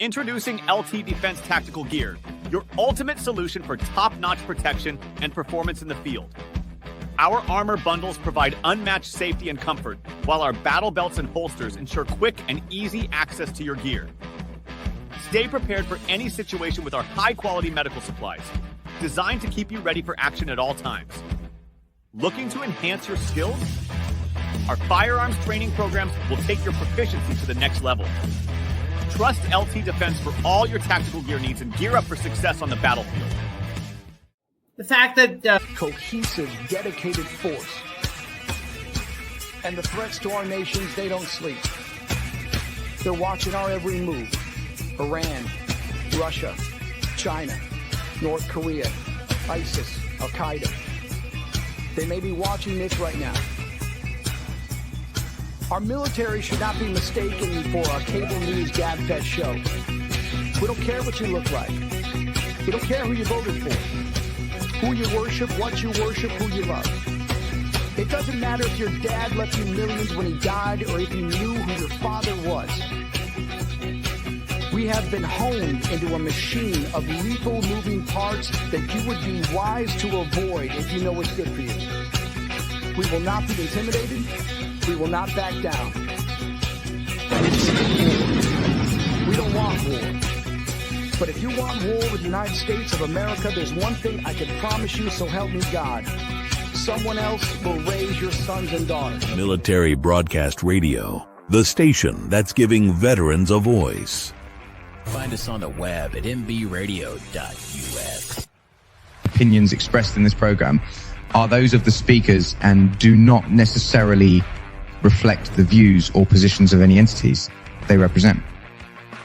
Introducing LT Defense Tactical Gear, your ultimate solution for top-notch protection and performance in the field. Our armor bundles provide unmatched safety and comfort, while our battle belts and holsters ensure quick and easy access to your gear. Stay prepared for any situation with our high-quality medical supplies, designed to keep you ready for action at all times. Looking to enhance your skills? Our firearms training programs will take your proficiency to the next level. Trust LT Defense for all your tactical gear needs and gear up for success on the battlefield. The fact that cohesive, dedicated force. And the threats to our nations, they don't sleep. They're watching our every move. Iran, Russia, China, North Korea, ISIS, Al-Qaeda. They may be watching this right now. Our military should not be mistaken for a cable news gab-fed show. We don't care what you look like. We don't care who you voted for, who you worship, what you worship, who you love. It doesn't matter if your dad left you millions when he died or if you knew who your father was. We have been honed into a machine of lethal moving parts that you would be wise to avoid if you know what's good for you. We will not be intimidated. We will not back down. We don't want war. But if you want war with the United States of America, there's one thing I can promise you, so help me God. Someone else will raise your sons and daughters. Military Broadcast Radio, the station that's giving veterans a voice. Find us on the web at mbradio.us. Opinions expressed in this program are those of the speakers and do not necessarily reflect the views or positions of any entities they represent.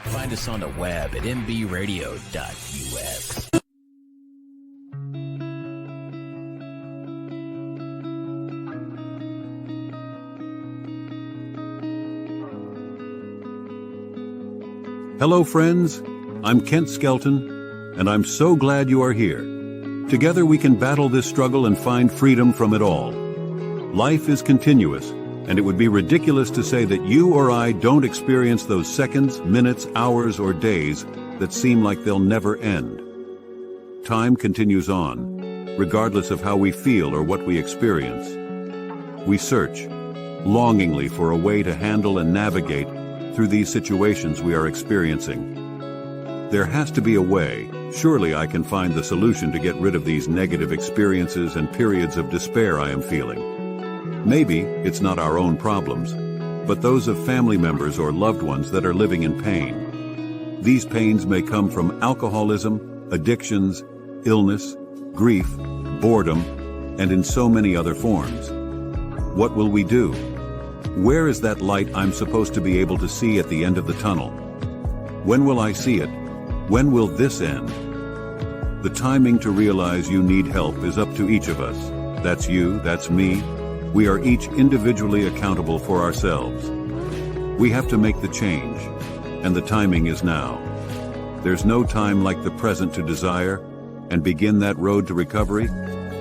Find us on the web at mbradio.us. Hello, friends. I'm Kent Skelton, and I'm so glad you are here. Together we can battle this struggle and find freedom from it all. Life is continuous, and it would be ridiculous to say that you or I don't experience those seconds, minutes, hours, or days that seem like they'll never end. Time continues on, regardless of how we feel or what we experience. We search, longingly for a way to handle and navigate through these situations we are experiencing. There has to be a way. Surely I can find the solution to get rid of these negative experiences and periods of despair I am feeling. Maybe it's not our own problems, but those of family members or loved ones that are living in pain. These pains may come from alcoholism, addictions, illness, grief, boredom, and in so many other forms. What will we do? Where is that light I'm supposed to be able to see at the end of the tunnel? When will I see it? When will this end? The timing to realize you need help is up to each of us. That's you, that's me. We are each individually accountable for ourselves. We have to make the change, and the timing is now. There's no time like the present to desire and begin that road to recovery.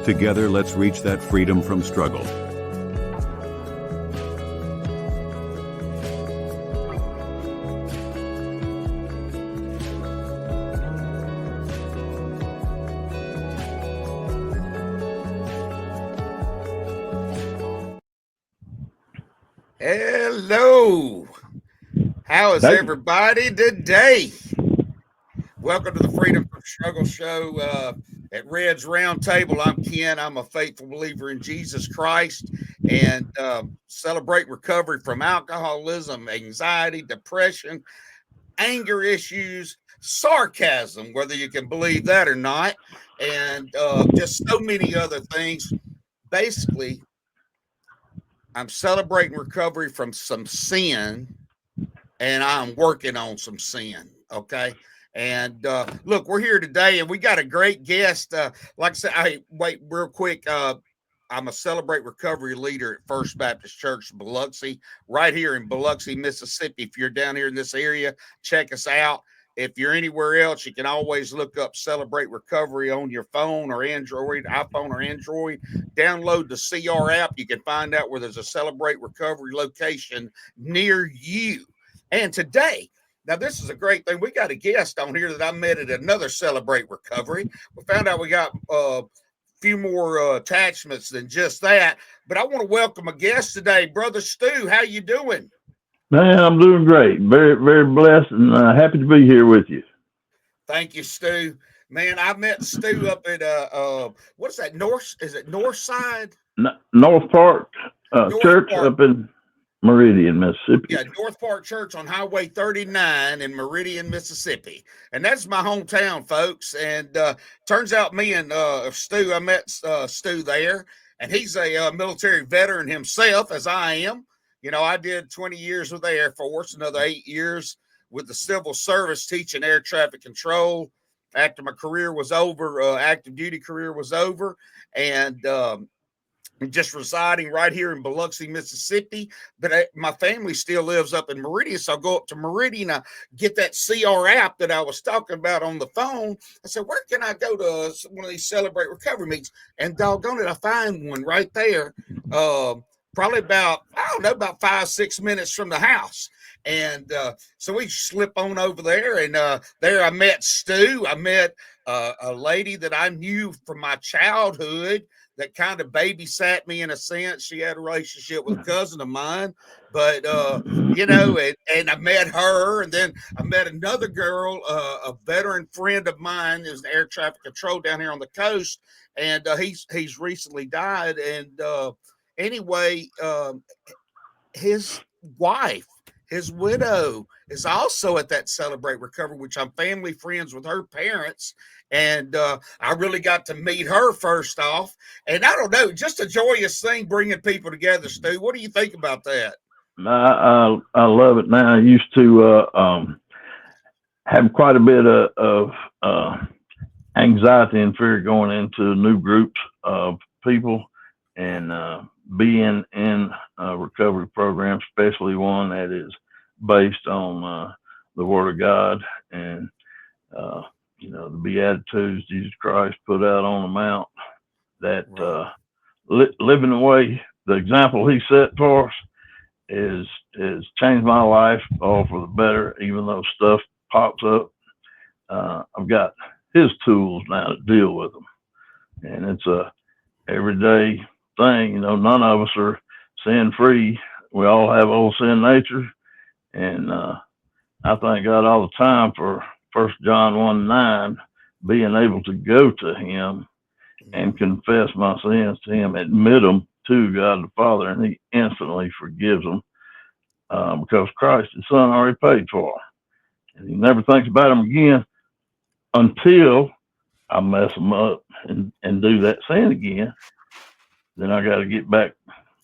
Together, let's reach that freedom from struggle. Hello. How is everybody today? Welcome to the Freedom from Struggle show at Red's Round Table. I'm Ken. I'm a faithful believer in Jesus Christ and celebrate recovery from alcoholism, anxiety, depression, anger issues, sarcasm, whether you can believe that or not, and just so many other things. Basically, I'm celebrating recovery from some sin, and I'm working on some sin, okay? And look, we're here today, and we got a great guest. Like I said, wait, real quick. I'm a Celebrate Recovery leader at First Baptist Church, Biloxi, right here in Biloxi, Mississippi. If you're down here in this area, check us out. If you're anywhere else, you can always look up Celebrate Recovery on your phone or Android, iPhone or Android. Download the CR app. You can find out where there's a Celebrate Recovery location near you. And today, Now, this is a great thing. We got a guest on here that I met at another Celebrate Recovery. We found out we got a few more attachments than just that. But I want to welcome a guest today, Brother Stu. How you doing? Man, I'm doing great. Very, very blessed and happy to be here with you. Thank you, Stu. Man, I met Stu up at what is that? Is it North Side? North Park Church Park. up in Meridian, Mississippi. Yeah, North Park Church on Highway 39 in Meridian, Mississippi. And that's my hometown, folks. And turns out me and Stu, I met Stu there, and he's a military veteran himself, as I am. You know, I did 20 years with the Air Force, another 8 years with the civil service teaching air traffic control. After my career was over, active duty career was over, and just residing right here in Biloxi, Mississippi. But my family still lives up in Meridian, so I go up to Meridian. I get that CR app that I was talking about on the phone. I said, where can I go to one of these Celebrate Recovery meetings? And doggone it, I find one right there. Probably about 5-6 minutes from the house. And so we slip on over there, and there I met Stu. I met a lady that I knew from my childhood that kind of babysat me in a sense. She had a relationship with a cousin of mine, but you know, and I met her, and then I met another girl, a veteran friend of mine, is air traffic control down here on the coast, and he's recently died. And anyway, his wife, his widow, is also at that Celebrate Recovery, which I'm family friends with her parents. And I really got to meet her first off. And I don't know, just a joyous thing bringing people together, Stu. What do you think about that? I love it, man. I used to have quite a bit of anxiety and fear going into new groups of people, and being in a recovery program, especially one that is based on the Word of God and you know, the Beatitudes Jesus Christ put out on the Mount, that living the way, the example he set for us is changed my life all for the better. Even though stuff pops up, I've got his tools now to deal with them, and it's a everyday thing. You know, none of us are sin free. We all have old sin nature, and I thank God all the time for 1 John 1:9, being able to go to him and confess my sins to him, admit them to God the Father, and he instantly forgives them because Christ, his son, already paid for them. And he never thinks about them again until I mess them up and do that sin again. Then I got to get back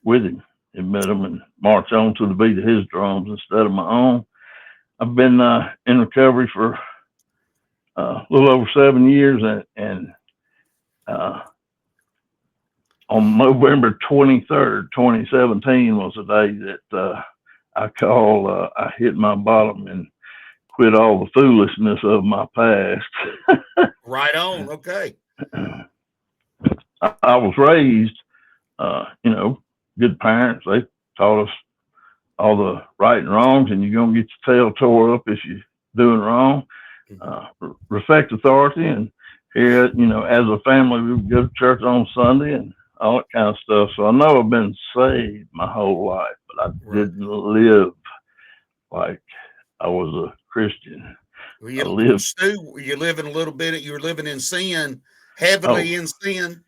with him, admit them, and march on to the beat of his drums instead of my own. I've been in recovery for a little over 7 years, and on November 23rd, 2017 was the day that I call I hit my bottom and quit all the foolishness of my past. Right on. Okay. I was raised, you know, good parents. They taught us all the right and wrongs, and you're going to get your tail tore up if you're doing wrong. Respect authority, and here, you know, as a family, we would go to church on Sunday and all that kind of stuff. So I know I've been saved my whole life, but I didn't live like I was a Christian. Well, you living a little bit. You're living in sin, heavily in sin.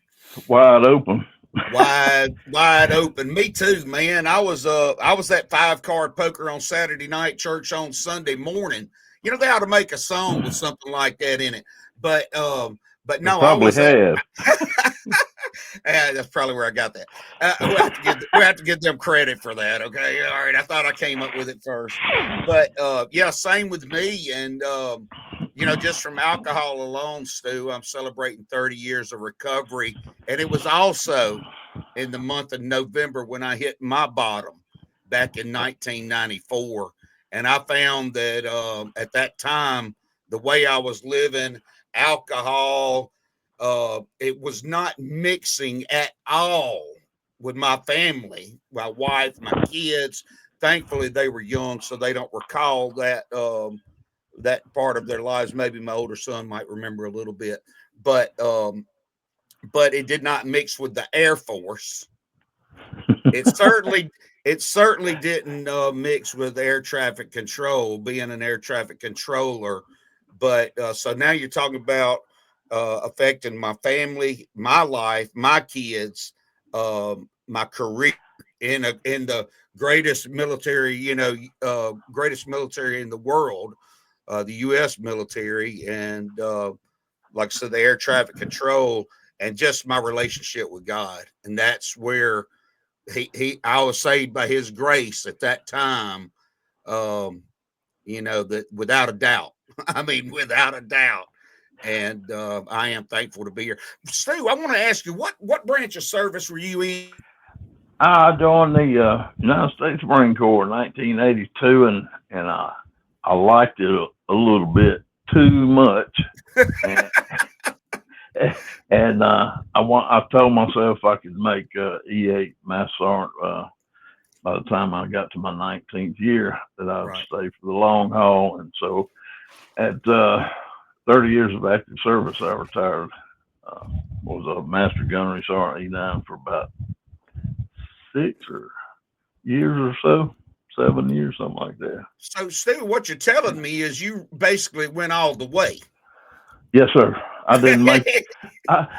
Wide open. Wide open. Me too, man. I was that 5-card poker on Saturday night, church on Sunday morning. You know, they ought to make a song with something like that in it. But no, I was have. that's probably where I got that. We have to give them credit for that. Okay. All right. I thought I came up with it first, but yeah, same with me. And you know, just from alcohol alone, Stu, I'm celebrating 30 years of recovery. And it was also in the month of November when I hit my bottom back in 1994. And I found that at that time, the way I was living, alcohol, it was not mixing at all with my family, my wife, my kids, thankfully they were young, so they don't recall that that part of their lives. Maybe my older son might remember a little bit, but it did not mix with the Air Force. It certainly didn't mix with air traffic control, being an air traffic controller. But so now you're talking about affecting my family, my life, my kids, my career in the greatest military, greatest military in the world, the U.S. military, and like I said, the air traffic control, and just my relationship with God, and that's where I was saved by His grace at that time. That without a doubt. I mean, without a doubt. And I am thankful to be here. Stu, I want to ask you, what branch of service were you in? I joined the United States Marine Corps in 1982, and I liked it a little bit too much. And I told myself I could make E8 Master Sergeant by the time I got to my 19th year, that I would stay for the long haul. And so at 30 years of active service, I retired. Was a Master Gunnery Sergeant E9 for about 6 years or so, 7 years, something like that. So, Stu, what you're telling me is you basically went all the way. Yes, sir. I didn't make a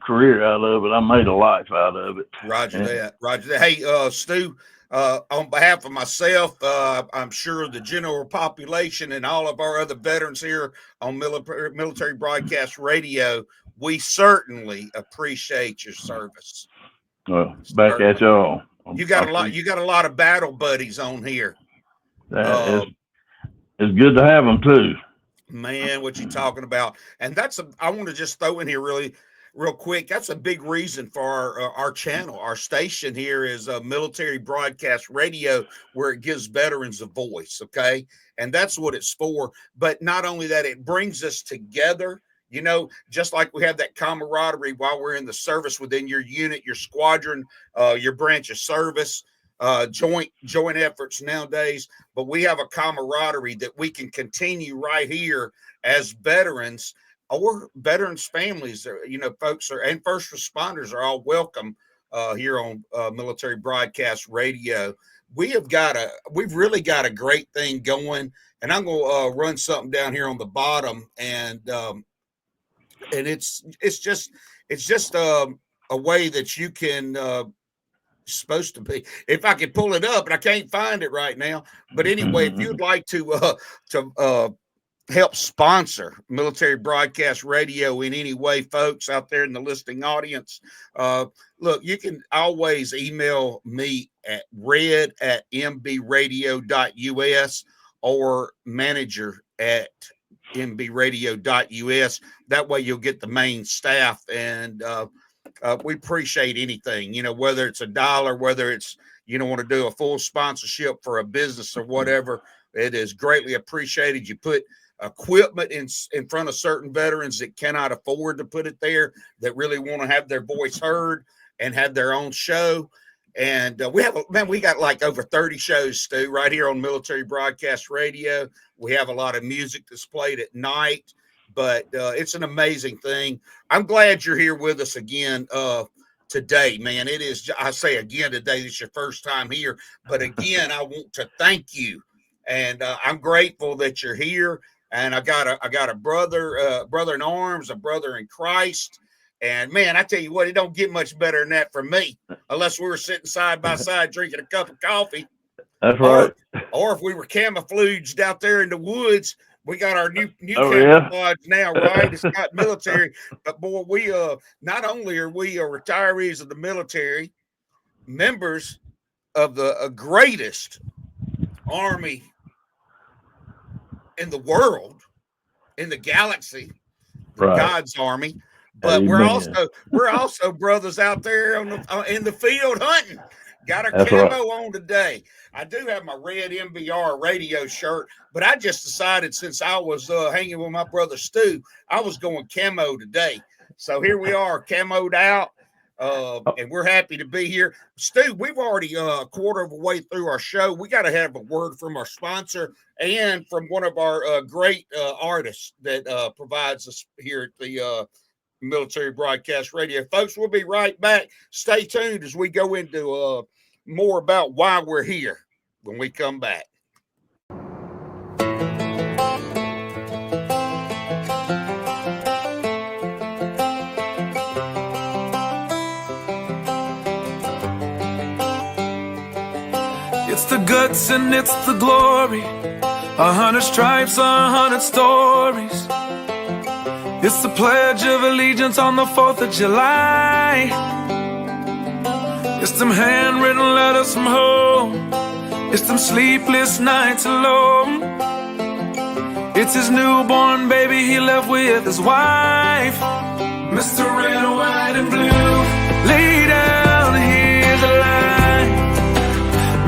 career out of it. I made a life out of it. Roger that. Hey, Stu, on behalf of myself, I'm sure the general population and all of our other veterans here on Military Broadcast Radio, we certainly appreciate your service. Well, back at y'all. You got a lot of battle buddies on here. It's good to have them too. Man, what you talking about? And I want to just throw in here real quick. That's a big reason for our channel. Our station here is Military Broadcast Radio, where it gives veterans a voice. Okay. And that's what it's for. But not only that, it brings us together, just like we have that camaraderie while we're in the service within your unit, your squadron, your branch of service. Joint efforts nowadays, but we have a camaraderie that we can continue right here as veterans or veterans families. Folks and first responders are all welcome here on Military Broadcast Radio. We've really got a great thing going, and I'm going to run something down here on the bottom, and it's just a way that you can. Supposed to be, if I could pull it up, and I can't find it right now. But anyway, if you'd like to help sponsor Military Broadcast Radio in any way, folks out there in the listening audience, look, you can always email me at red@mbradio.us or manager@mbradio.us. That way you'll get the main staff, and we appreciate anything, whether it's $1, whether it's, want to do a full sponsorship for a business or whatever. It is greatly appreciated. You put equipment in front of certain veterans that cannot afford to put it there, that really want to have their voice heard and have their own show. And we got like over 30 shows, Stu, right here on Military Broadcast Radio. We have a lot of music that's played at night. But it's an amazing thing. I'm glad you're here with us again today, man. It is, I say again today, this is your first time here. But again, I want to thank you. And I'm grateful that you're here. And I got a brother in arms, a brother in Christ. And, man, I tell you what, it don't get much better than that for me, unless we were sitting side by side drinking a cup of coffee. That's right. Or if we were camouflaged out there in the woods. We got our new camouflage now, right? It's not military, but boy, we not only are we retirees of the military, members of the greatest army in the world, in the galaxy, God's army. But Amen. we're also brothers out there in the field hunting. Got our camo on today. I do have my red MBR radio shirt, but I just decided, since I was hanging with my brother Stu, I was going camo today. So here we are, camoed out. And we're happy to be here. Stu, we've already a quarter of a way through our show. We got to have a word from our sponsor and from one of our great artists that provides us here at the Military Broadcast Radio. Folks, we'll be right back. Stay tuned as we go into more about why we're here when we come back. It's the guts and it's the glory. 100 stripes, 100 stories. It's the Pledge of Allegiance on the 4th of July. It's them handwritten letters from home. It's them sleepless nights alone. It's his newborn baby he left with his wife. Mr. Red, White, and Blue, lay down, here's a line.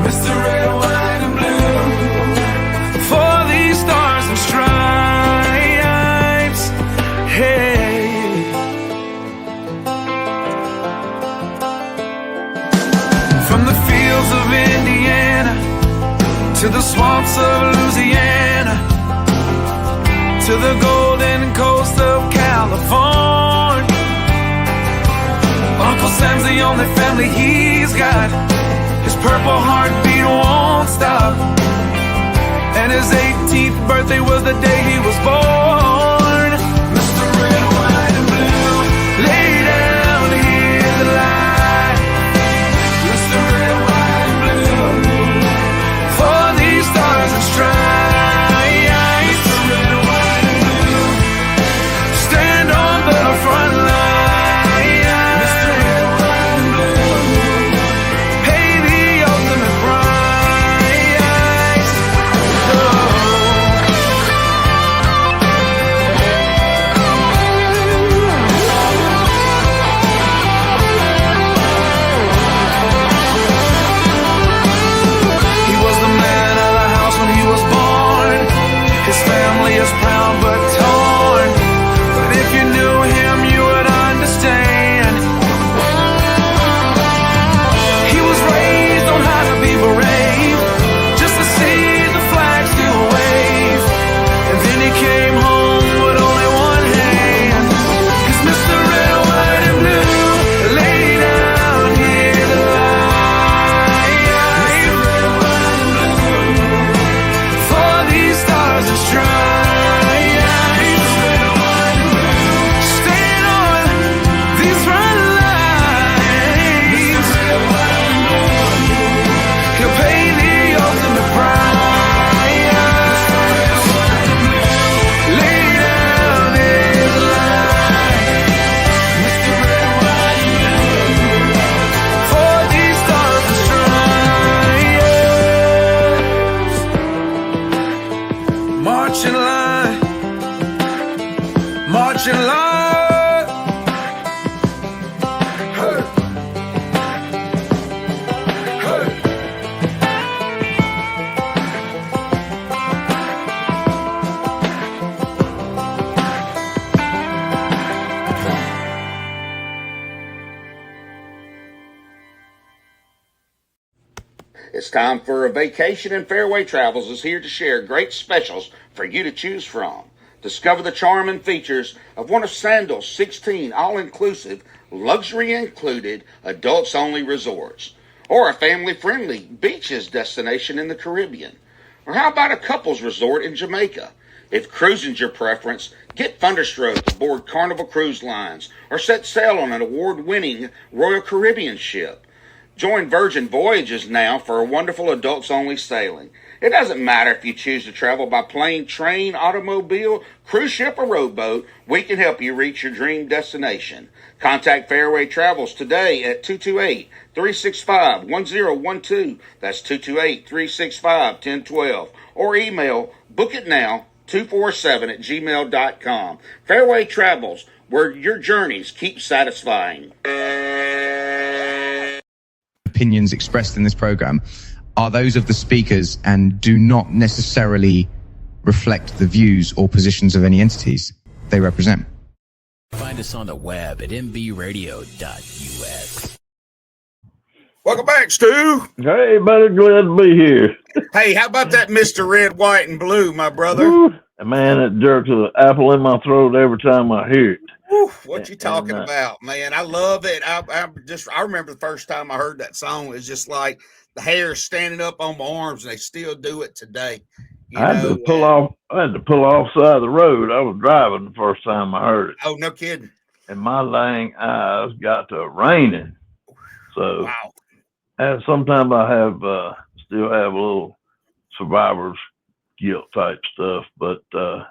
Mr. Red, White, and Blue, for these stars and stripes. Hey. From the fields of Indiana to the swamps of Louisiana to the golden coast of California, Uncle Sam's the only family he's got. His purple heartbeat won't stop, and his 18th birthday was the day he was born. Mr. Red, White, and Blue, lay down, here's the line. Mr. Red, White, and Blue, for these stars and stripes. Mr. Red, White, and Blue, stand on the front line. Family is proud but torn, but if you knew him you would understand. He was raised on how to be brave, just to see the flag still wave. And then he came home with only one hand, 'cause Mr. Red, White, and Blue, lay down here the line. Mr. Red, White, and Blue, for these stars and stripes. Marching line. Hey. Hey. It's time for a vacation, and Fairway Travels is here to share great specials for you to choose from. Discover the charm and features of one of Sandal's 16 all-inclusive, luxury-included, adults-only resorts, or a family-friendly beaches destination in the Caribbean. Or how about a couples resort in Jamaica? If cruising's your preference, get Thunderstroke aboard Carnival Cruise Lines or set sail on an award-winning Royal Caribbean ship. Join Virgin Voyages now for a wonderful adults-only sailing. It doesn't matter if you choose to travel by plane, train, automobile, cruise ship, or rowboat, we can help you reach your dream destination. Contact Fairway Travels today at 228-365-1012. That's 228-365-1012. Or email bookitnow247@gmail.com. Fairway Travels, where your journeys keep satisfying. Opinions expressed in this program are those of the speakers and do not necessarily reflect the views or positions of any entities they represent. Find us on the web at mbradio.us. Welcome back, Stu. Hey, buddy, glad to be here. Hey, how about that Mr. Red, White, and Blue, my brother? Woo. Man, it jerks an apple in my throat every time I hear it. Woo, what you talking about, man? I love it. I remember the first time I heard that song. It's just like the hair standing up on my arms, and they still do it today. I had to pull off side of the road. I was driving the first time I heard it. Oh, no kidding. And my dang eyes got to raining. So wow. And sometimes I have still have a little survivor's guilt type stuff, but I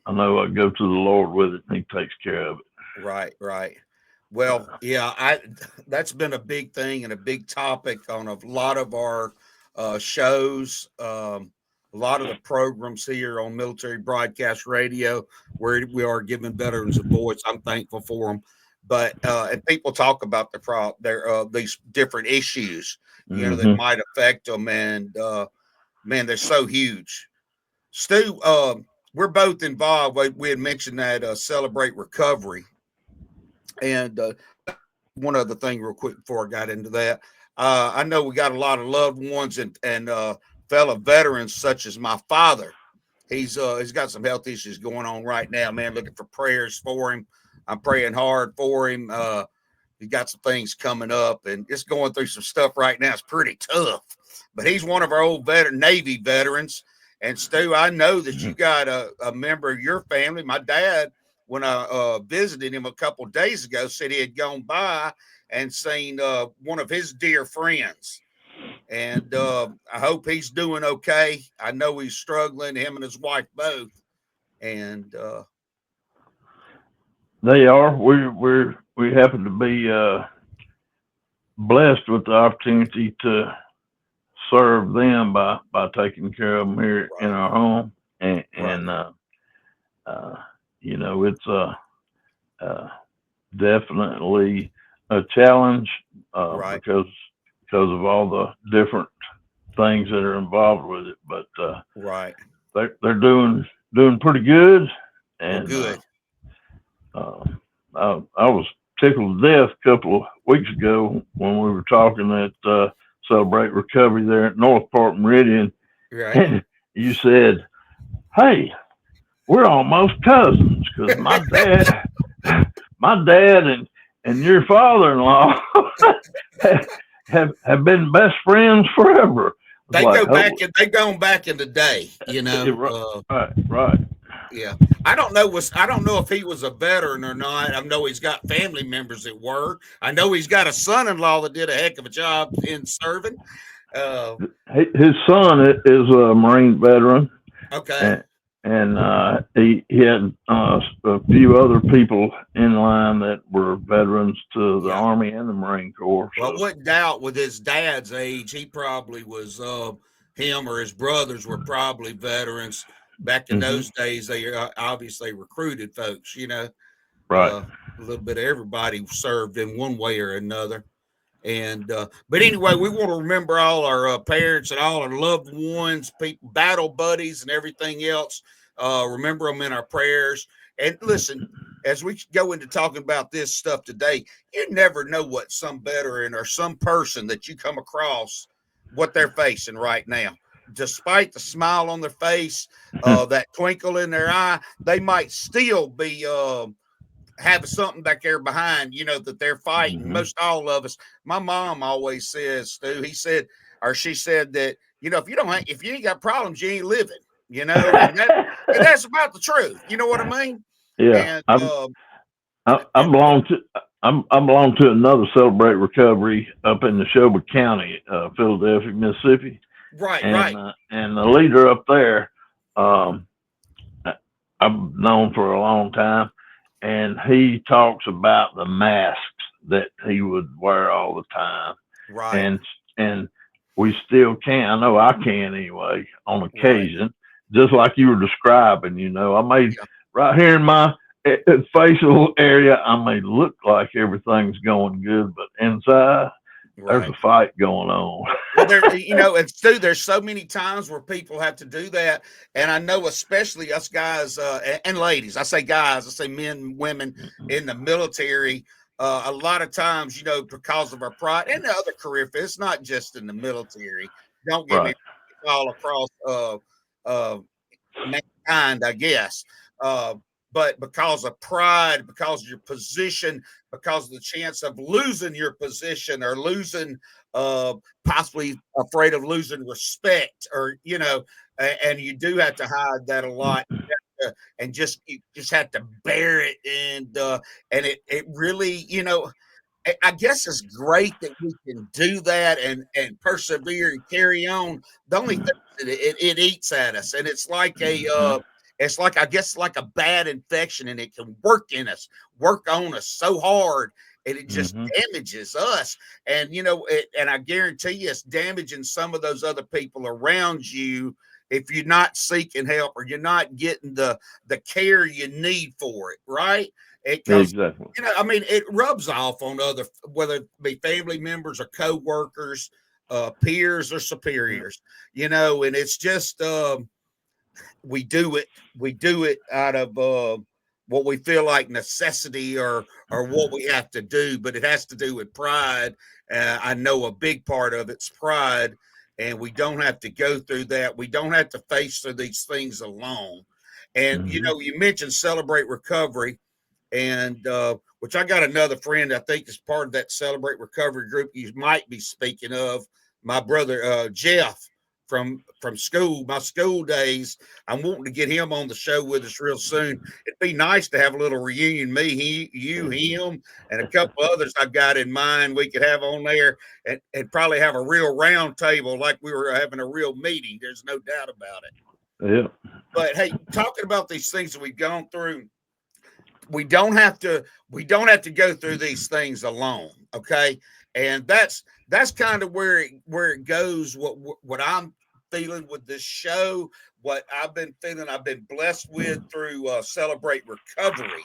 know I go to the Lord with it and he takes care of it. Right, right. Well, yeah, that's been a big thing and a big topic on a lot of our shows, a lot of the programs here on Military Broadcast Radio, where we are giving veterans a voice. I'm thankful for them. But and people talk about these different issues, you know, that might affect them, and man, they're so huge. Stu, we're both involved. We had mentioned that Celebrate Recovery, and one other thing, real quick, before I got into that, I know we got a lot of loved ones and fellow veterans, such as my father. He's got some health issues going on right now, man. Looking for prayers for him. I'm praying hard for him. He got some things coming up and just going through some stuff right now. It's pretty tough, but he's one of our old Navy veterans. And Stu, I know that you got a member of your family. My dad, when I visited him a couple of days ago, said he had gone by and seen one of his dear friends. And I hope he's doing okay. I know he's struggling, him and his wife both. And they are. We happen to be blessed with the opportunity to serve them by taking care of them here in our home, and you know, it's definitely a challenge because of all the different things that are involved with it. But they're doing pretty good, and good. I was tickled to death a couple of weeks ago when we were talking at Celebrate Recovery there at North Park Meridian. Right. And you said, "Hey, we're almost cousins," because my dad and your father-in-law have been best friends forever. They go back and they've gone back in the day, you know. Right. Yeah, I don't know if he was a veteran or not. I know he's got family members that were. I know he's got a son-in-law that did a heck of a job in serving. His son is a Marine veteran. Okay. And he had a few other people in line that were veterans to the Army and the Marine Corps. So. Well, I wouldn't doubt with his dad's age, he probably was, him or his brothers were probably veterans. Back in those days, they obviously recruited folks, you know. Right. A little bit of everybody served in one way or another. And but anyway, we want to remember all our parents and all our loved ones, people, battle buddies, and everything else. Remember them in our prayers. And listen, as we go into talking about this stuff today, you never know what some veteran or some person that you come across, what they're facing right now. Despite the smile on their face, that twinkle in their eye, they might still be have something back there behind, you know, that they're fighting. Most all of us. My mom always says, Stu, she said that, you know, if you ain't got problems, you ain't living, you know, and that's about the truth. You know what I mean? Yeah. And, I belong to another Celebrate Recovery up in Neshoba County, Philadelphia, Mississippi. Right. And the leader up there, I've known for a long time, and he talks about the masks that he would wear all the time. Right. And we still can. I know I can anyway, on occasion, just like you were describing. You know, I may right here in my facial area, I may look like everything's going good, but inside, there's a fight going on. Well, there, you know, and Stu, there's so many times where people have to do that, and I know especially us guys and ladies. I say guys, I say men, women in the military. A lot of times, you know, because of our pride and the other career fields, it's not just in the military. Don't get me Right. all across mankind, I guess. But because of pride, because of your position, because of the chance of losing your position or losing, possibly afraid of losing respect, or you know, and you do have to hide that a lot, and you just have to bear it, and it really, you know, I guess it's great that we can do that and persevere and carry on. The only thing that it eats at us, and it's like it's like, I guess, like a bad infection, and it can work in us, work on us so hard, and it just damages us. And you know, and I guarantee you, it's damaging some of those other people around you if you're not seeking help or you're not getting the care you need for it, right? Exactly. You know, I mean, it rubs off on other, whether it be family members or co-workers, peers or superiors, you know, and it's just we do it out of what we feel like necessity or what we have to do, but it has to do with pride. I know a big part of it's pride, and we don't have to go through that. We don't have to face through these things alone. And you know, you mentioned Celebrate Recovery, and which I got another friend I think is part of that Celebrate Recovery group you might be speaking of, my brother Jeff from school, my school days. I'm wanting to get him on the show with us real soon. It'd be nice to have a little reunion, me, you, him, and a couple others I got in mind we could have on there, and probably have a real round table like we were having a real meeting. There's no doubt about it. Yeah. But hey, talking about these things that we've gone through, we don't have to go through these things alone, okay? And that's kind of where it goes. What I'm feeling with this show, what I've been feeling, I've been blessed with through Celebrate Recovery.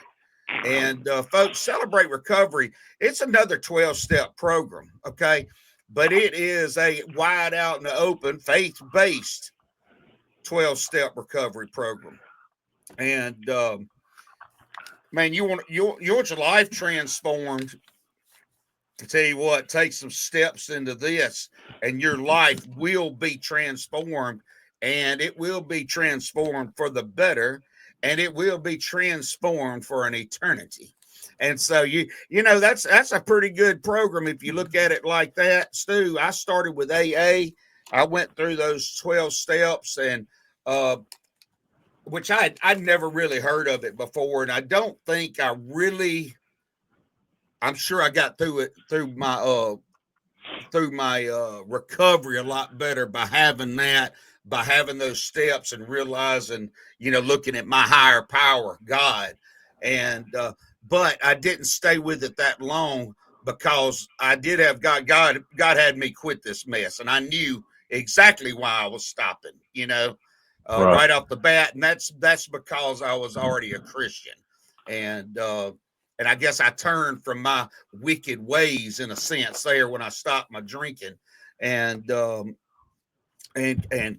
And folks, Celebrate Recovery, it's another 12-step program, okay? But it is a wide out in the open, faith-based 12-step recovery program. And man, you want your life transformed. I tell you what, take some steps into this, and your life will be transformed, and it will be transformed for the better, and it will be transformed for an eternity. And so you know, that's a pretty good program if you look at it like that. Stu, I started with AA. I went through those 12 steps, and which I'd never really heard of it before, and I don't think I'm sure I got through it through my recovery a lot better by having those steps and realizing, you know, looking at my higher power, God. And but I didn't stay with it that long, because I did have God had me quit this mess, and I knew exactly why I was stopping, you know, right off the bat. And that's because I was already a Christian. And I guess I turned from my wicked ways in a sense there when I stopped my drinking, and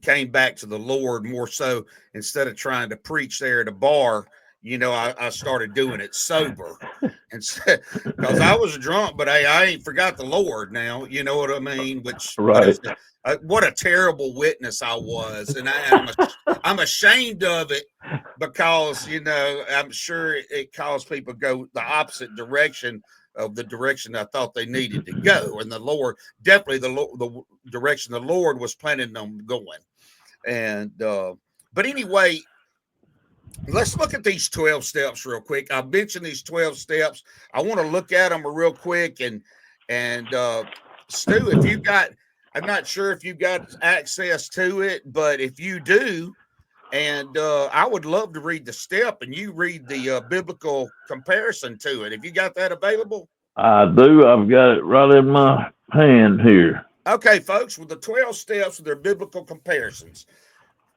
came back to the Lord more so. Instead of trying to preach there at a bar, you know, I started doing it sober, and because I was drunk, but hey, I ain't forgot the Lord now. You know what I mean? What a terrible witness I was, and I'm ashamed of it, because, you know, I'm sure it caused people to go the opposite direction of the direction I thought they needed to go. And the Lord, definitely the direction the Lord was planning on going. And, but anyway, let's look at these 12 steps real quick. I mentioned these 12 steps. I want to look at them real quick. And Stu, if you got, I'm not sure if you got access to it, but if you do, and I would love to read the step, and you read the biblical comparison to it. If you got that available? I do. I've got it right in my hand here. Okay, folks, with the 12 steps with their biblical comparisons.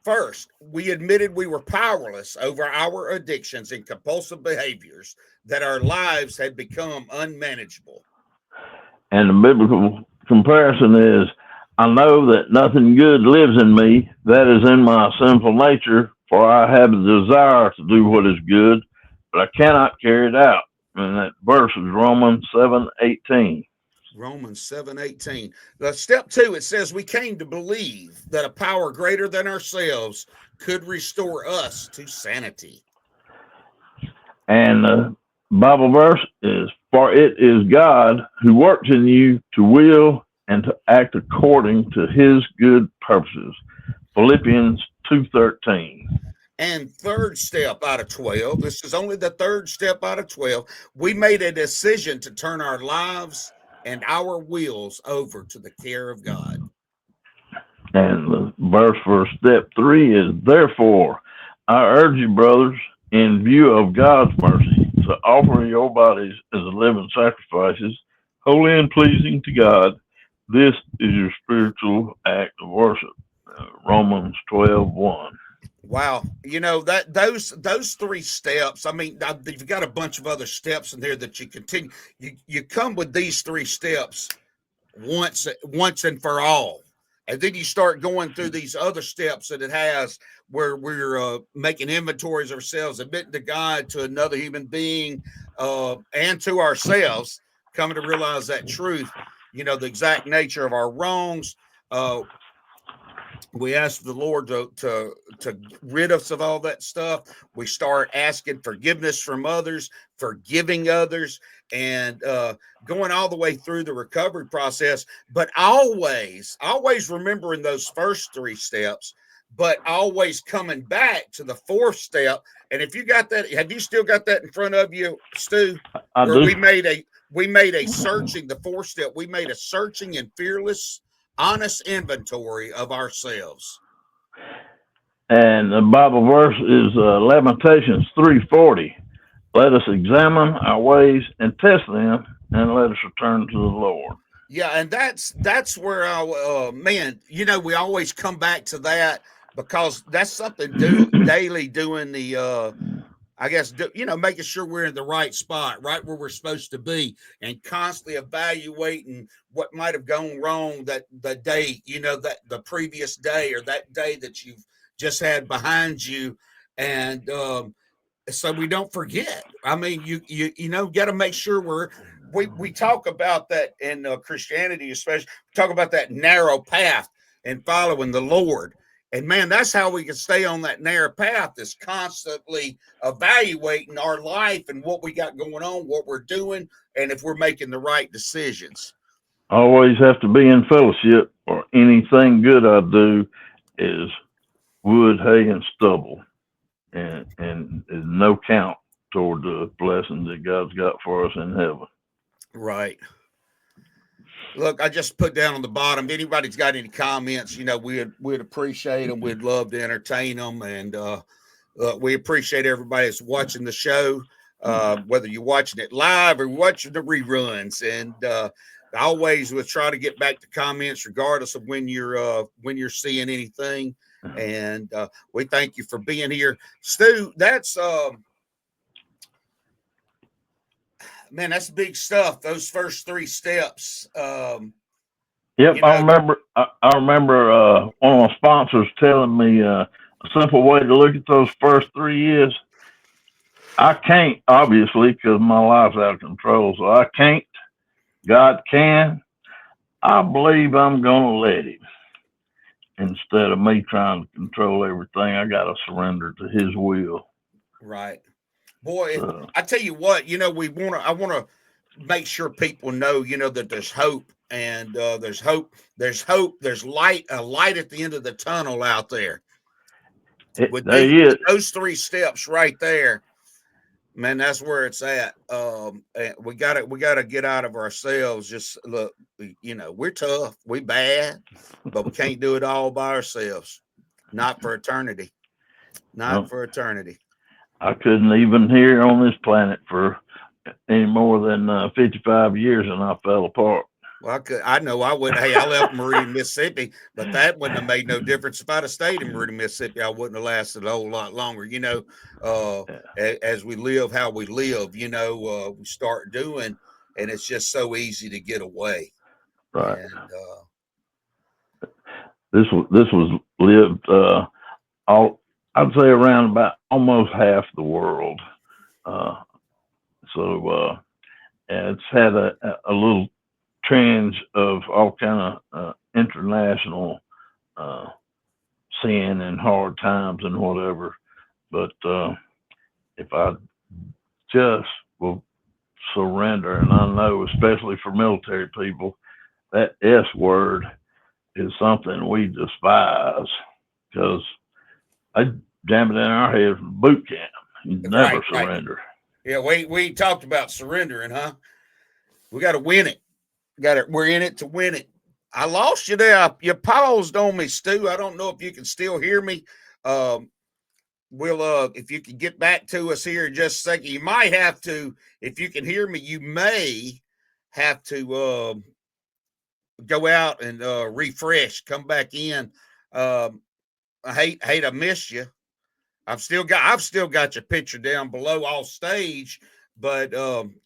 First, we admitted we were powerless over our addictions and compulsive behaviors, that our lives had become unmanageable. And the biblical comparison is, I know that nothing good lives in me. That is in my sinful nature, for I have the desire to do what is good, but I cannot carry it out. And that verse is Romans 7:18. Romans 7:18. Step 2, it says we came to believe that a power greater than ourselves could restore us to sanity. And the Bible verse is, for it is God who works in you to will and to act according to his good purposes. Philippians 2:13. And third step out of 12, this is only the third step out of 12, we made a decision to turn our lives and our wills over to the care of God. And the verse for step 3 is, therefore, I urge you, brothers, in view of God's mercy, to offer your bodies as living sacrifices, holy and pleasing to God. This is your spiritual act of worship. Romans 12:1. Wow, that those 3 steps. I mean, you've got a bunch of other steps in there that you continue. You come with these 3 steps once and for all, and then you start going through these other steps that it has, where we're making inventories of ourselves, admitting to God, to another human being, and to ourselves, coming to realize that truth. The exact nature of our wrongs. We ask the Lord to rid us of all that stuff. We start asking forgiveness from others, forgiving others, and going all the way through the recovery process. But always remembering those first 3 steps, but always coming back to the 4th step. And if you got that, have you still got that in front of you, Stu? Where we made a searching, the 4th step, we made a searching and fearless, honest inventory of ourselves. And the Bible verse is Lamentations 3:40. Let us examine our ways and test them, and let us return to the Lord. Yeah, and that's where we always come back to that, because that's something daily doing the making sure we're in the right spot, right where we're supposed to be, and constantly evaluating what might have gone wrong that the day, that the previous day, or that day that you've just had behind you. And so we don't forget. I mean, you got to make sure we talk about that in Christianity, especially talk about that narrow path and following the Lord. And man, that's how we can stay on that narrow path, is constantly evaluating our life and what we got going on, what we're doing, and if we're making the right decisions. Always have to be in fellowship, or anything good I do is wood, hay, and stubble, and is no count toward the blessings that God's got for us in heaven. Right. Look, I just put down on the bottom, if anybody's got any comments, we'd appreciate them. We'd love to entertain them. And we appreciate everybody that's watching the show, whether you're watching it live or watching the reruns. And always we'll try to get back to comments regardless of when you're seeing anything. And we thank you for being here. Stu, that's man, that's big stuff. Those first 3 steps. Yep, I remember one of my sponsors telling me a simple way to look at those first 3 years. I can't, obviously, because my life's out of control. So I can't. God can. I believe I'm going to let him. Instead of me trying to control everything, I got to surrender to his will. Right. Boy, I tell you what, I want to make sure people know, that there's hope, and there's hope. There's light, a light at the end of the tunnel out there. With those 3 steps right there, man, that's where it's at. We gotta get out of ourselves. Just look, we're tough, we bad, but we can't do it all by ourselves. Not for eternity. For eternity. I couldn't even here on this planet for any more than 55 years, and I fell apart. Well, I know I would. Hey, I left Meridian, Mississippi, but that wouldn't have made no difference. If I'd have stayed in Meridian, Mississippi, I wouldn't have lasted a whole lot longer. As we live how we live, we start doing, and it's just so easy to get away. Right. And, this was lived I'd say around about almost half the world. It's had a little trends of all kind of international sin and hard times and whatever. But if I just will surrender, and I know especially for military people, that S word is something we despise, because I jam it in our head from boot camp. You never surrender. Right. Yeah, we talked about surrendering, huh? We got to win it. We're in it to win it. I lost you there. You paused on me, Stu. I don't know if you can still hear me. We'll if you can get back to us here in just a second. You might have to, if you can hear me, you may have to go out and refresh, come back in. I hate I missed you. I've still got your picture down below all stage, but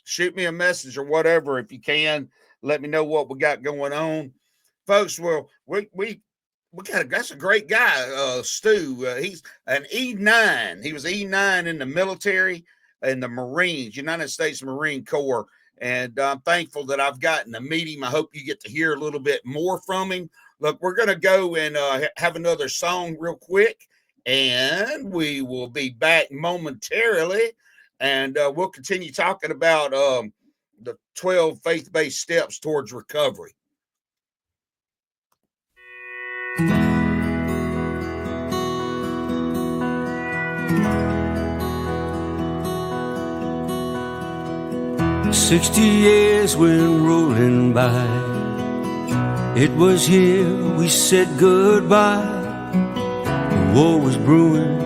shoot me a message or whatever if you can. Let me know what we got going on, folks. Well, we got that's a great guy, Stu. He's an E9. He was E9 in the military and the Marines, United States Marine Corps. And I'm thankful that I've gotten to meet him. I hope you get to hear a little bit more from him. Look, we're going to go and have another song real quick, and we will be back momentarily. And we'll continue talking about the 12 faith-based steps towards recovery. "60 years went rolling by. It was here we said goodbye. The war was brewing,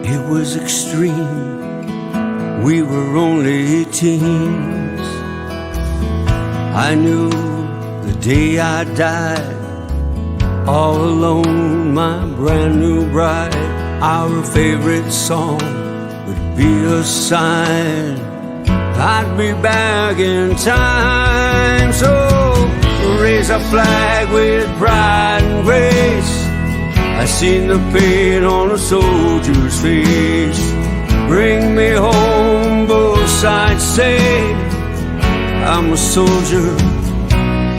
it was extreme. We were only teens. I knew the day I died, all alone, my brand new bride. Our favorite song would be a sign I'd be back in time. So raise a flag with pride and grace. I seen the pain on a soldier's face. Bring me home, both sides say I'm a soldier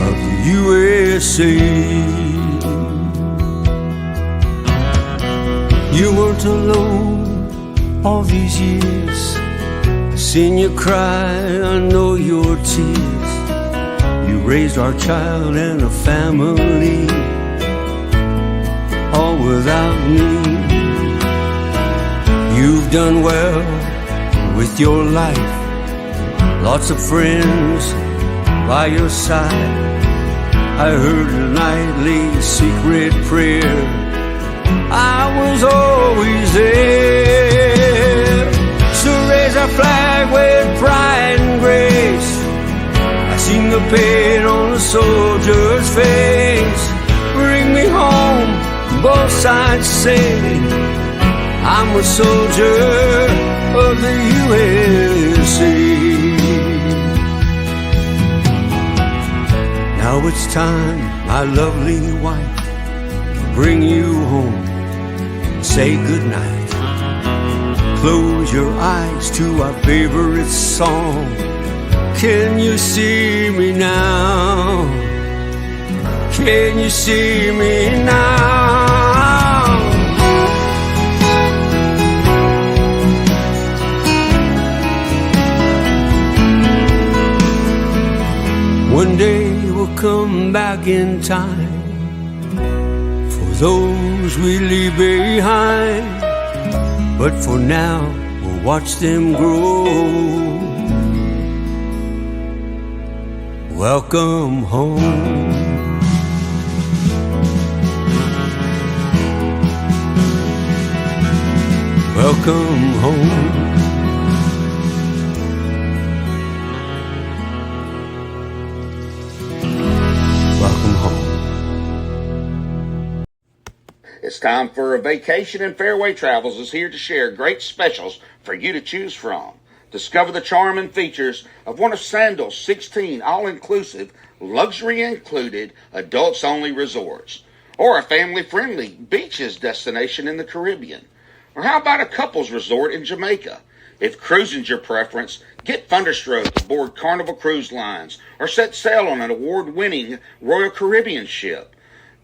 of the USA. You weren't alone all these years. Seen you cry, I know your tears. You raised our child and a family, all without me. You've done well with your life, lots of friends by your side. I heard a nightly secret prayer, I was always there. So raise our flag with pride and grace. I seen the pain on a soldier's face. Bring me home, both sides say I'm a soldier of the USA. Now it's time, my lovely wife, to bring you home. Say goodnight. Close your eyes to our favorite song. Can you see me now? Can you see me now? One day we'll come back in time for those we leave behind. But for now, we'll watch them grow. Welcome home. Welcome home. Welcome home. It's time for a vacation, and Fairway Travels is here to share great specials for you to choose from. Discover the charm and features of one of Sandals' 16 all-inclusive, luxury included, adults-only resorts, or a family-friendly beaches destination in the Caribbean. Or how about a couples resort in Jamaica? If cruising's your preference, get thunderstroke aboard Carnival Cruise Lines or set sail on an award-winning Royal Caribbean ship.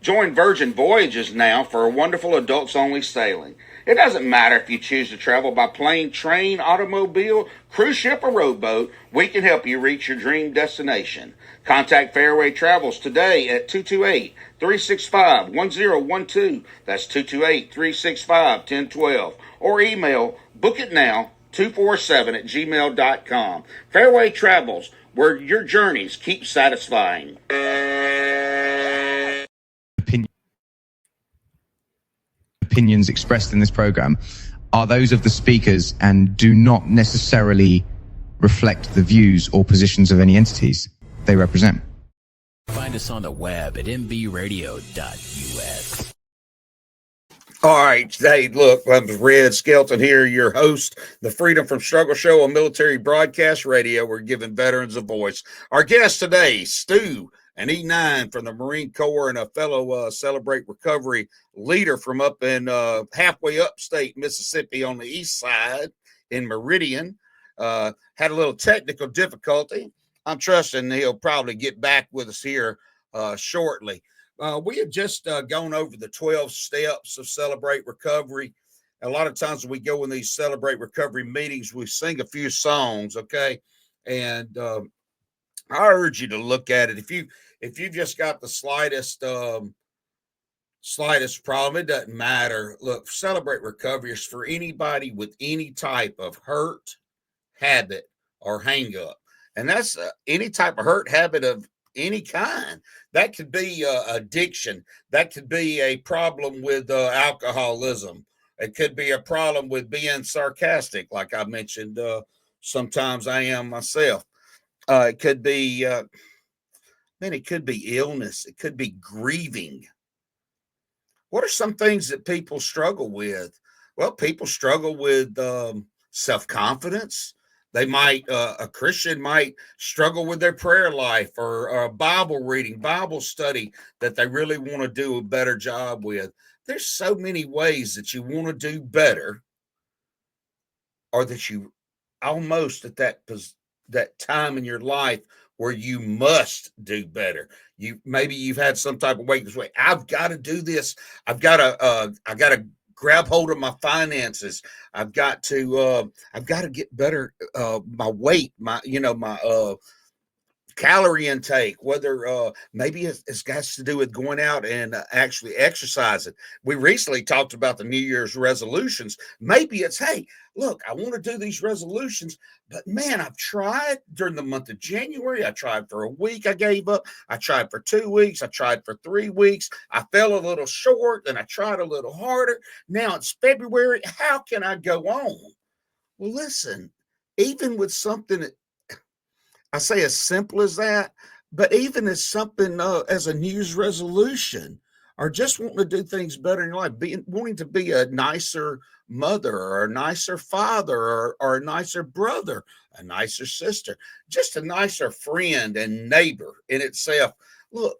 Join Virgin Voyages now for a wonderful adults-only sailing. It doesn't matter if you choose to travel by plane, train, automobile, cruise ship, or rowboat, we can help you reach your dream destination. Contact Fairway Travels today at 228-365-1012. That's 228-365-1012. Or email bookitnow247@gmail.com. Fairway Travels, where your journeys keep satisfying. Opinions expressed in this program are those of the speakers and do not necessarily reflect the views or positions of any entities they represent. Find us on the web at mbradio.us. All right. Hey, look, I'm Red Skelton here, your host, the Freedom from Struggle Show on Military Broadcast Radio. We're giving veterans a voice. Our guest today, Stu, an E9 from the Marine Corps and a fellow Celebrate Recovery leader from up in halfway upstate Mississippi on the east side in Meridian. Had a little technical difficulty. I'm trusting he'll probably get back with us here shortly. We have just gone over the 12 steps of Celebrate Recovery. A lot of times when we go in these Celebrate Recovery meetings, we sing a few songs, okay? And I urge you to look at it. If you've just got the slightest problem, it doesn't matter. Look, Celebrate Recovery is for anybody with any type of hurt, habit, or hang up. And that's any type of hurt, habit of any kind. That could be addiction. That could be a problem with alcoholism. It could be a problem with being sarcastic, like I mentioned. Sometimes I am myself. It could be, it could be illness. It could be grieving. What are some things that people struggle with? Well, people struggle with self-confidence. They might, a Christian might struggle with their prayer life or Bible reading, Bible study that they really want to do a better job with. There's so many ways that you want to do better, or that you almost at that time in your life where you must do better. Maybe you've had some type of way. I've got to do this. I got to grab hold of my finances. I've got to get better. My weight, my calorie intake, whether maybe it's got to do with going out and actually exercising. We recently talked about the New Year's resolutions. Maybe it's, hey, look, I want to do these resolutions, but man, I've tried during the month of January. I tried for a week. I gave up. I tried for 2 weeks. I tried for 3 weeks. I fell a little short and I tried a little harder. Now it's February. How can I go on? Well, listen, even with something that I say as simple as that, but even as something as a New Year's resolution, or just wanting to do things better in your life, wanting to be a nicer mother or a nicer father or a nicer brother, a nicer sister, just a nicer friend and neighbor in itself. Look,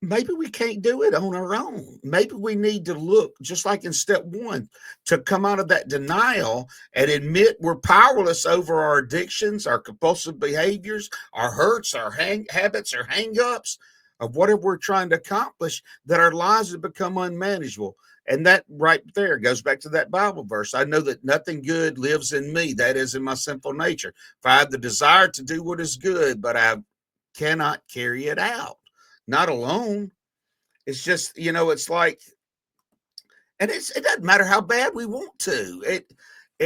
maybe we can't do it on our own. Maybe we need to look, just like in step one, to come out of that denial and admit we're powerless over our addictions, our compulsive behaviors, our hurts, our habits, our hang-ups of whatever we're trying to accomplish, that our lives have become unmanageable. And that right there goes back to that Bible verse. I know that nothing good lives in me, that is in my sinful nature. If I have the desire to do what is good, but I cannot carry it out. Not alone. It's just, it's like, and it doesn't matter how bad we want to.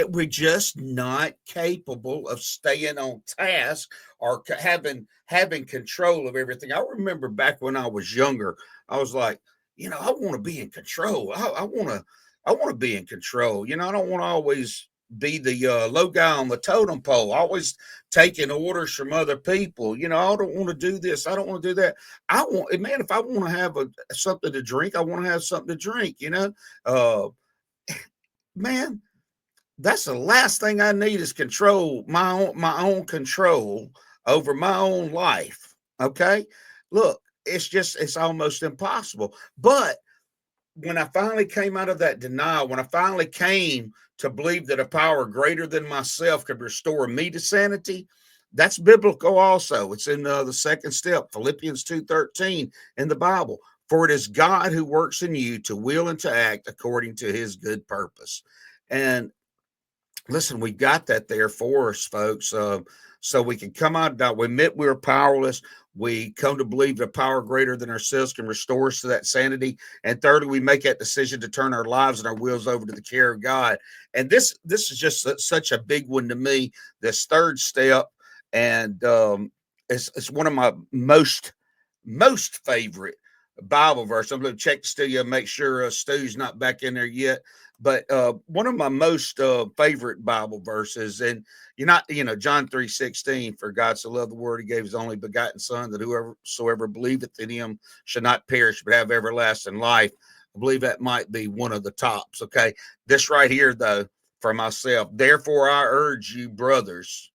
We're just not capable of staying on task or having control of everything. I remember back when I was younger, I was like, I want to be in control. I want to be in control. I don't want to always be the low guy on the totem pole, always taking orders from other people. I don't want to do this. I don't want to do that. If I want to have something to drink, I want to have something to drink, man, That's the last thing I need is control, my own control over my own life. Okay. Look, it's almost impossible. But when I finally came out of that denial, when I finally came to believe that a power greater than myself could restore me to sanity, that's biblical also. It's in the second step, Philippians 2:13 in the Bible. For it is God who works in you to will and to act according to his good purpose. And listen, we got that there for us, folks. So we can come out of we admit we're powerless. We come to believe that power greater than ourselves can restore us to that sanity. And thirdly, we make that decision to turn our lives and our wills over to the care of God. And this is just such a big one to me. This third step, and it's one of my most favorite Bible verse. I'm going to check the studio, make sure Stu's not back in there yet. But one of my most favorite Bible verses, and John 3:16, for God so loved the world, he gave his only begotten son, that whosoever believeth in him shall not perish, but have everlasting life. I believe that might be one of the tops. Okay. This right here, though, for myself. Therefore, I urge you, brothers,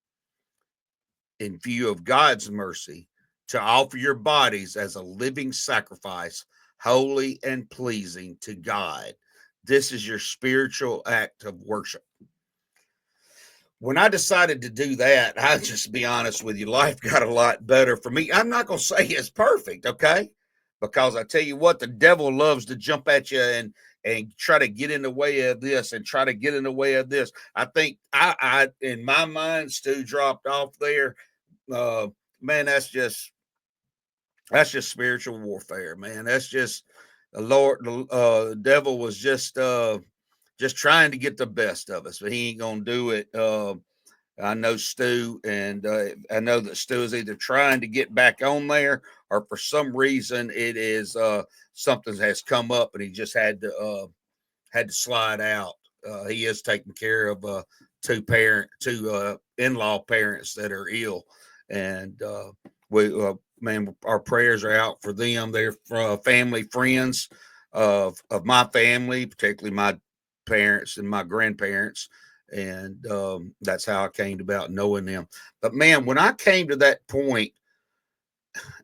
in view of God's mercy, to offer your bodies as a living sacrifice, holy and pleasing to God. This is your spiritual act of worship. When I decided to do that, I'll just be honest with you, life got a lot better for me. I'm not going to say it's perfect, okay? Because I tell you what, the devil loves to jump at you and try to get in the way of this and try to get in the way of this. I think I in my mind, Stu dropped off there. Man, that's just spiritual warfare, man. That's just the Lord. The devil was just trying to get the best of us, but he ain't gonna do it. I know Stu, and I know that Stu is either trying to get back on there, or for some reason it is something has come up, and he just had to slide out. He is taking care of two in-law parents that are ill, and man, our prayers are out for them. They're family, friends of my family, particularly my parents and my grandparents. And that's how I came about knowing them. But man, when I came to that point,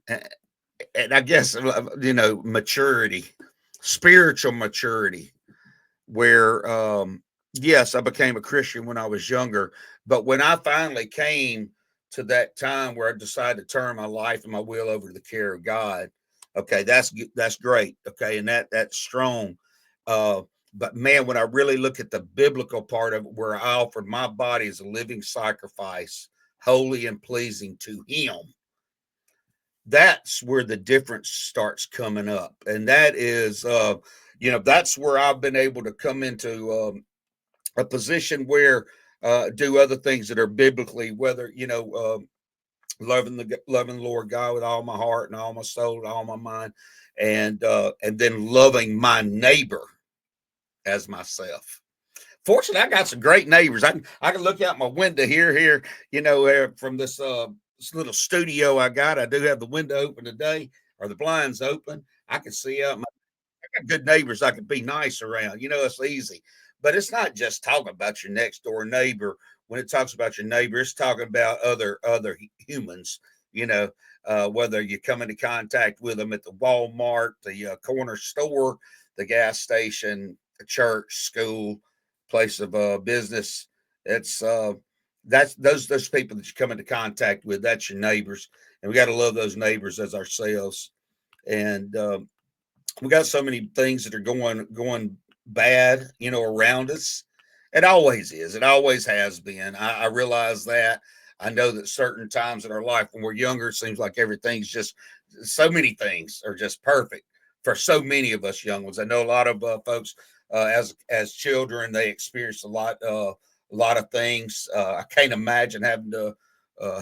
and I guess, maturity, spiritual maturity, where, yes, I became a Christian when I was younger, but when I finally came to that time where I decided to turn my life and my will over to the care of God, okay, that's great, okay, and that's strong. But man, when I really look at the biblical part of it, where I offered my body as a living sacrifice, holy and pleasing to Him, that's where the difference starts coming up, and that is, that's where I've been able to come into a position where do other things that are biblically, whether loving the Lord God with all my heart and all my soul and all my mind, and then loving my neighbor as myself. Fortunately, I got some great neighbors. I can look out my window here, from this little studio I got. I do have the window open today, or the blinds open. I can see out. I got good neighbors I can be nice around. It's easy. But it's not just talking about your next door neighbor. When it talks about your neighbor, it's talking about other humans. Whether you come into contact with them at the Walmart, the corner store, the gas station, the church, school, place of business. It's that's those people that you come into contact with. That's your neighbors, and we got to love those neighbors as ourselves. And we got so many things that are going bad, around us. It always is. It always has been. I realize that. I know that certain times in our life when we're younger, it seems like everything's just, so many things are just perfect for so many of us young ones. I know a lot of folks as children, they experience a lot of things. I can't imagine having to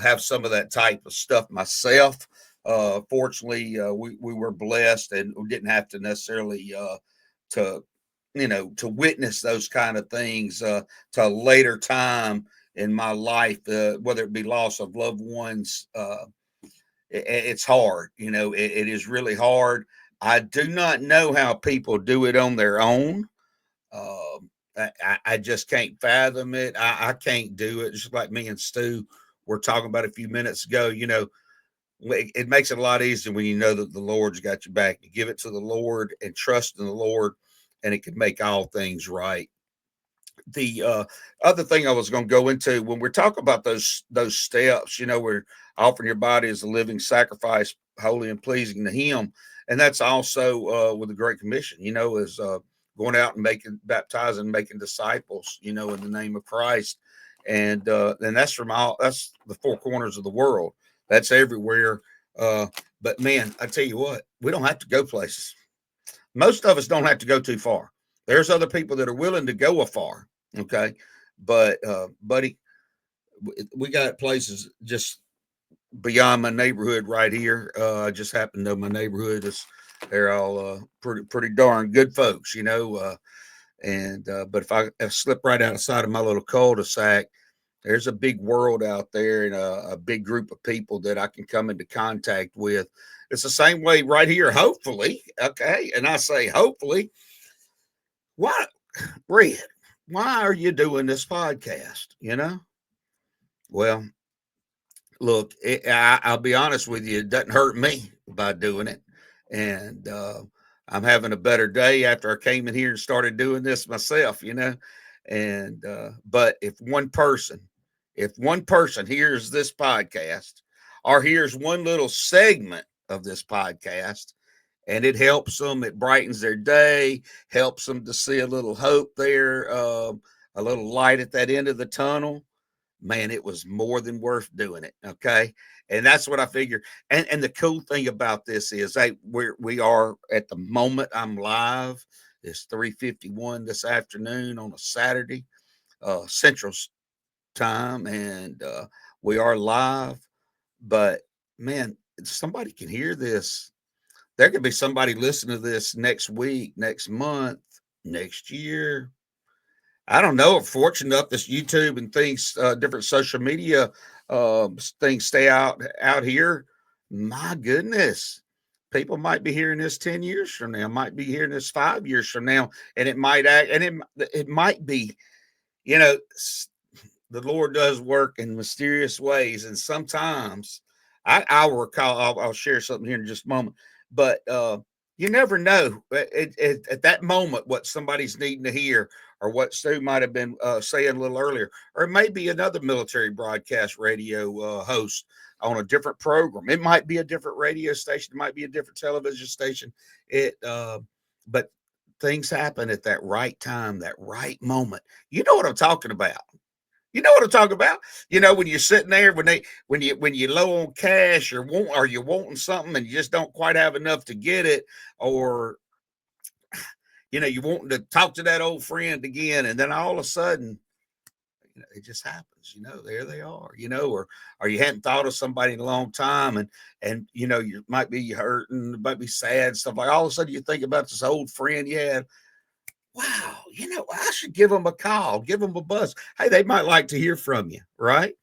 have some of that type of stuff myself. Fortunately, we were blessed, and we didn't have to necessarily to witness those kind of things to a later time in my life, whether it be loss of loved ones. It's hard, it is really hard. I do not know how people do it on their own. I just can't fathom it. I can't do it. Just like me and Stu were talking about a few minutes ago, it makes it a lot easier when you know that the Lord's got your back. You give it to the Lord and trust in the Lord, and it can make all things right. The other thing I was going to go into when we're talking about those steps, we're offering your body as a living sacrifice, holy and pleasing to Him, and that's also with the Great Commission. Is going out and baptizing, making disciples. In the name of Christ, and that's that's the four corners of the world. That's everywhere. But man, I tell you what, we don't have to go places. Most of us don't have to go too far. There's other people that are willing to go afar. Okay. But, buddy, we got places just beyond my neighborhood right here. I just happen to know my neighborhood they're all pretty darn good folks, but if I slip right outside of my little cul-de-sac, there's a big world out there and a big group of people that I can come into contact with. It's the same way right here, hopefully. Okay. And I say, hopefully. Why, Red, why are you doing this podcast? Well, look, I'll be honest with you. It doesn't hurt me by doing it. And I'm having a better day after I came in here and started doing this myself, and but if one person hears this podcast or hears one little segment of this podcast and it helps them, it brightens their day, helps them to see a little hope there, a little light at that end of the tunnel, man, it was more than worth doing it. Okay. And that's what I figure. And the cool thing about this is we are at the moment I'm live. It's 3:51 this afternoon on a Saturday, Central time. And we are live, but man, somebody can hear this. There could be somebody listening to this next week, next month, next year. I don't know. If fortunate enough, this YouTube and things, different social media things stay out here. My goodness, people might be hearing this 10 years from now, might be hearing this 5 years from now, and it might act, and it might be, the Lord does work in mysterious ways, and sometimes I'll recall. I'll share something here in just a moment, but you never know at that moment what somebody's needing to hear, or what Stu might have been saying a little earlier, or it may be another military broadcast radio host on a different program. It might be a different radio station. It might be a different television station. But things happen at that right time, that right moment. You know what I'm talking about. You know what I'm talking about? When you're sitting there, when you're low on cash or you're wanting something and you just don't quite have enough to get it, or you wanting to talk to that old friend again, and then all of a sudden, it just happens. There they are. Or you hadn't thought of somebody in a long time, and you might be hurting, might be sad, stuff like. All of a sudden, you think about this old friend you had. Wow, I should give them a call, give them a buzz. Hey, they might like to hear from you, right?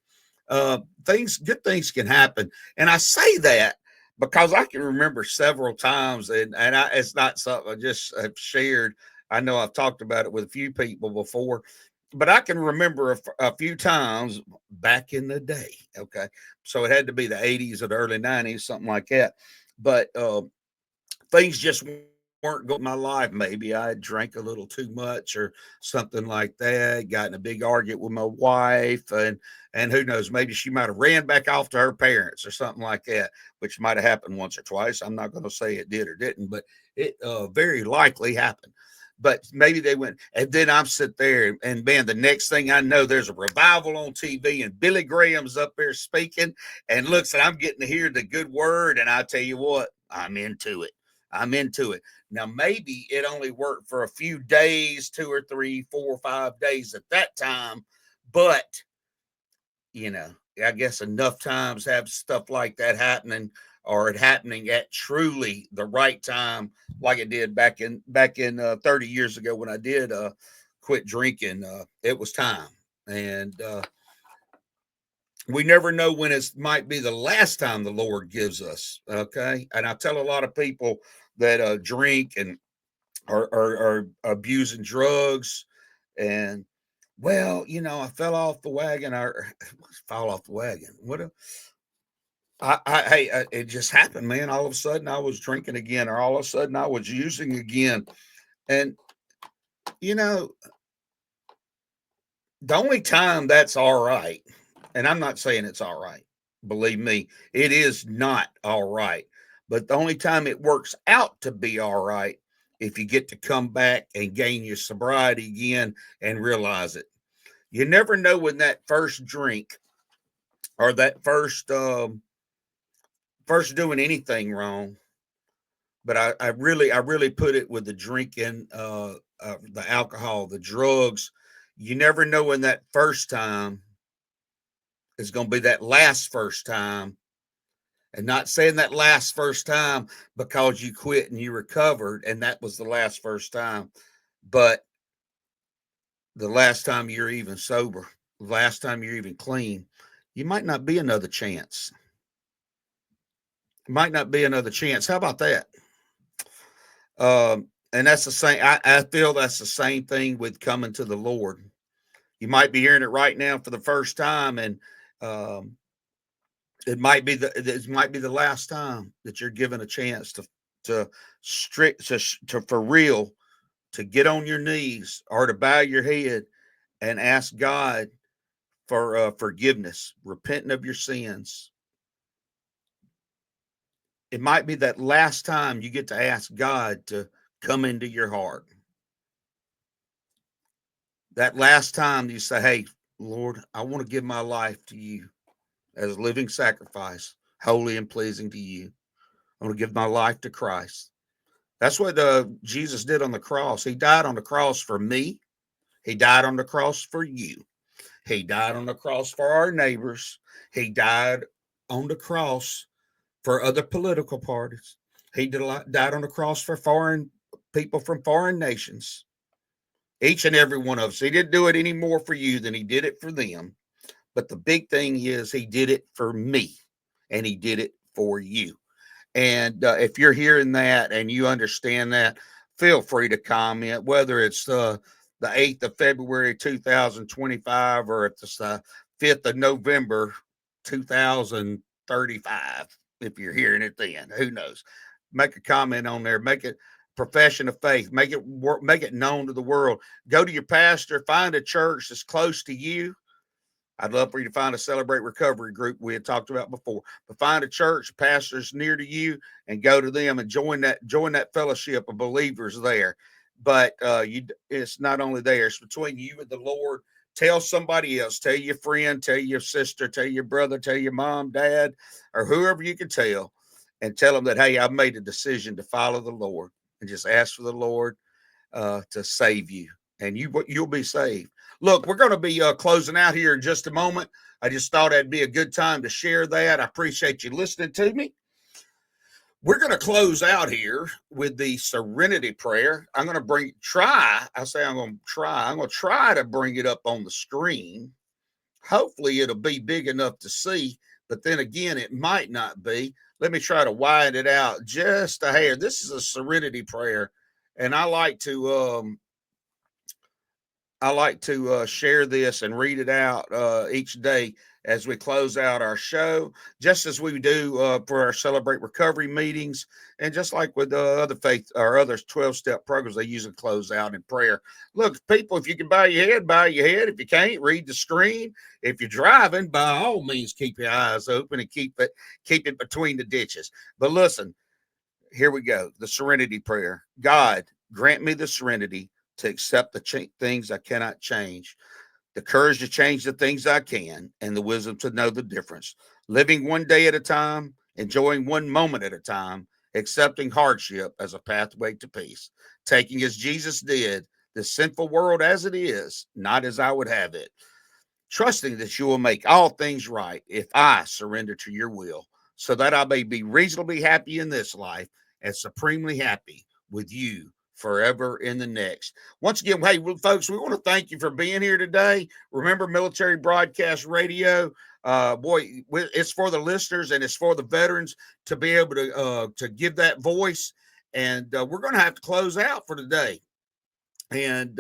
Good things can happen. And I say that because I can remember several times, and it's not something I just have shared. I know I've talked about it with a few people before, but I can remember a few times back in the day. Okay. So it had to be the 80s or the early 90s, something like that. But things just weren't going in my life. Maybe I drank a little too much or something like that, got in a big argument with my wife, and who knows, maybe she might have ran back off to her parents or something like that, which might have happened once or twice. I'm not going to say it did or didn't, but it very likely happened. But maybe they went, and then I'm sitting there, and man, the next thing I know, there's a revival on TV, and Billy Graham's up there speaking, and looks, and I'm getting to hear the good word, and I tell you what, I'm into it. Now, maybe it only worked for a few days, 2 or 3, 4 or 5 days at that time. But, I guess enough times have stuff like that happening, or it happening at truly the right time, like it did back in 30 years ago when I did quit drinking. It was time. And we never know when it might be the last time the Lord gives us. Okay. And I tell a lot of people that drink and are abusing drugs, And well, I fell off the wagon or fall off the wagon. It just happened, man. All of a sudden I was drinking again, or all of a sudden I was using again. And, the only time that's all right, and I'm not saying it's all right, believe me, it is not all right. But the only time it works out to be all right, if you get to come back and gain your sobriety again and realize it. You never know when that first drink or that first doing anything wrong. But I really put it with the drinking, the alcohol, the drugs. You never know when that first time is going to be that last first time. And not saying that last first time because you quit and you recovered and that was the last first time, but the last time you're even sober, last time you're even clean, you might not be another chance. Might not be another chance. How about that? And that's the same. I feel that's the same thing with coming to the Lord. You might be hearing it right now for the first time, and it might be the last time that you're given a chance to for real to get on your knees or to bow your head and ask God for forgiveness, repenting of your sins. It might be that last time you get to ask God to come into your heart. That last time you say, hey, Lord, I want to give my life to you as a living sacrifice, holy and pleasing to you. I want to give my life to Christ. That's what Jesus did on the cross. He died on the cross for me. He died on the cross for you. He died on the cross for our neighbors. He died on the cross for other political parties. He died on the cross for foreign people from foreign nations. Each and every one of us. He didn't do it any more for you than he did it for them. But the big thing is he did it for me and he did it for you. And if you're hearing that and you understand that, feel free to comment, whether it's the 8th of February, 2025, or if it's the 5th of November, 2035. If you're hearing it then, who knows? Make a comment on there. Make it profession of faith. Make it known to the world. Go to your pastor. Find a church that's close to you. I'd love for you to find a Celebrate Recovery group we had talked about before. But find a church, pastors near to you, and go to them and join that fellowship of believers there. But it's not only there; it's between you and the Lord. Tell somebody else. Tell your friend. Tell your sister. Tell your brother. Tell your mom, dad, or whoever you can tell, and tell them that, hey, I've made a decision to follow the Lord, and just ask for the Lord to save you, and you'll be saved. Look, we're going to be closing out here in just a moment. I just thought it'd be a good time to share that. I appreciate you listening to me. We're going to close out here with the serenity prayer. I'm going to try to bring it up on the screen. Hopefully it'll be big enough to see, but then again, it might not be. Let me try to widen it out just a hair. This is a serenity prayer, and I like to share this and read it out each day as we close out our show, just as we do for our Celebrate Recovery meetings. And just like with other faith or other 12-step programs, they usually close out in prayer. Look, people, if you can bow your head, bow your head. If you can't, read the screen. If you're driving, by all means, keep your eyes open and keep it between the ditches. But listen, here we go. The serenity prayer. God, grant me the serenity to accept the things I cannot change, the courage to change the things I can, and the wisdom to know the difference. Living one day at a time, enjoying one moment at a time, accepting hardship as a pathway to peace, taking as Jesus did this sinful world as it is, not as I would have it, trusting that you will make all things right if I surrender to your will, so that I may be reasonably happy in this life and supremely happy with you forever in the next. Once again, hey, folks, we want to thank you for being here today. Remember, Military Broadcast Radio, it's for the listeners and it's for the veterans to be able to give that voice. And we're going to have to close out for today. And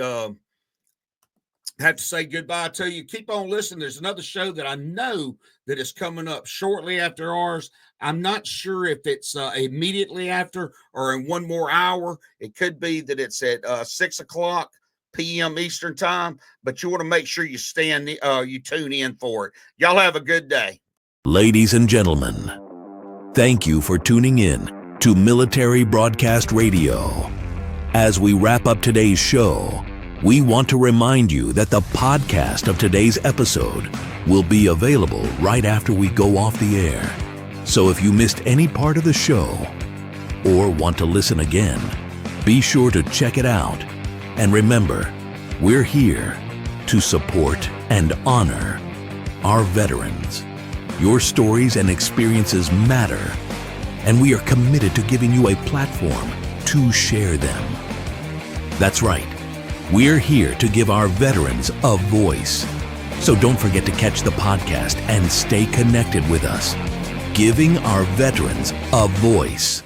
have to say goodbye to you. Keep on listening. There's another show that I know that is coming up shortly after ours. I'm not sure if it's immediately after or in one more hour. It could be that it's at 6 o'clock p.m. Eastern time, but you want to make sure you you tune in for it. Y'all have a good day. Ladies and gentlemen, thank you for tuning in to Military Broadcast Radio. As we wrap up today's show, we want to remind you that the podcast of today's episode will be available right after we go off the air. So if you missed any part of the show or want to listen again, be sure to check it out. And remember, we're here to support and honor our veterans. Your stories and experiences matter, and we are committed to giving you a platform to share them. That's right. We're here to give our veterans a voice. So don't forget to catch the podcast and stay connected with us. Giving our veterans a voice.